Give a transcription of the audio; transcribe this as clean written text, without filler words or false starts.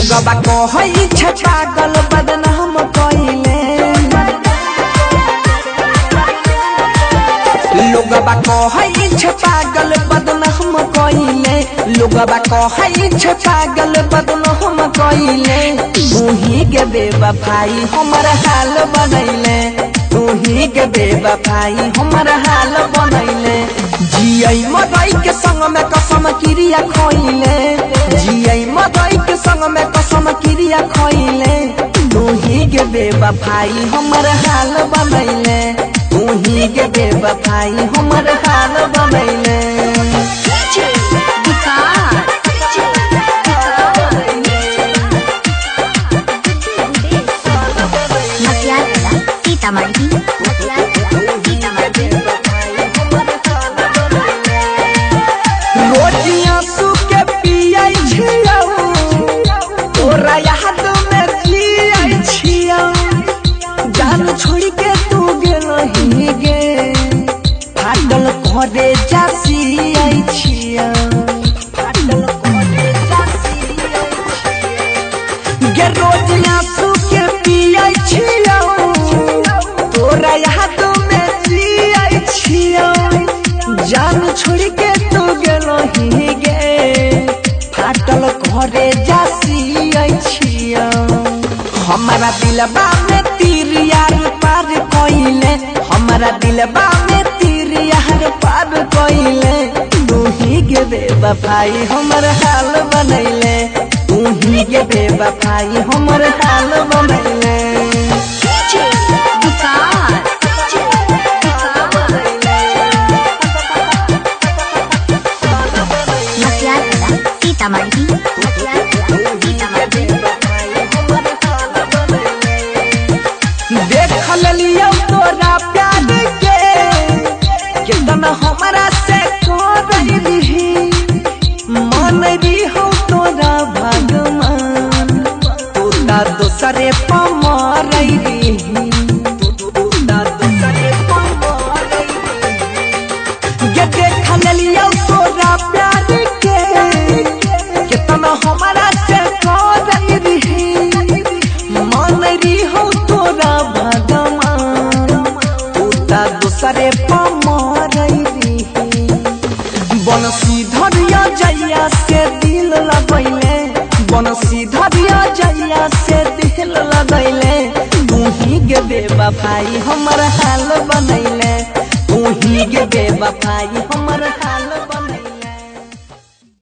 लोगबा कहई छे पागल बदनाम कइले लोगबा कहई छे पागल बदनाम कइले लोगबा कहई छे पागल बदनाम कइले तूही के बेवफाई हमर हाल बनैले तूही के बेवफाई हमर हाल बनैले जियई मदई के संग में कसम क्रिया खइले जियई मदई के संग में कसम क्रिया खइले तूही के बेवफाई हमर हाल बनैले तूही के बेवफाई हमर हाल बनैले रोटियां सूखे पियाई छियौ तोरा याद में जियाई छियौ जान छोड़ के तू गेलही गे फाटल करे जासी आई छियौ फाटल करे जासी गे रोटियां सूखे पियाई छियौ तोरा याद में जियाई छियौ जान छोड़ के तू गेलही गे फाटल घरे जासी आई छियौ हमारा दिलबा में तीर यार पार कइले हमारा दिलबा में तीर यार पार कइले तूही के बेवफाई हमर हाल बनैले तूही के बेवफाई हमर हाल बनैले देख लियो तोरा प्यार के कितना हमरा से करही मन रही तोरा भगवान तू ता दूसरे पमर रही तू ता दूसरे पमर ये देख लियो तोरा प्यार के कितना हमरा से करही मन रही तोरा भगवान तू ता दूसरे पमर रही बनसी धरिया जइया से दिल लगैले बनसी धरिया जइया से दिल लगैले तूही के बेवफाई हमर हाल बनैले तूही के बेवफाई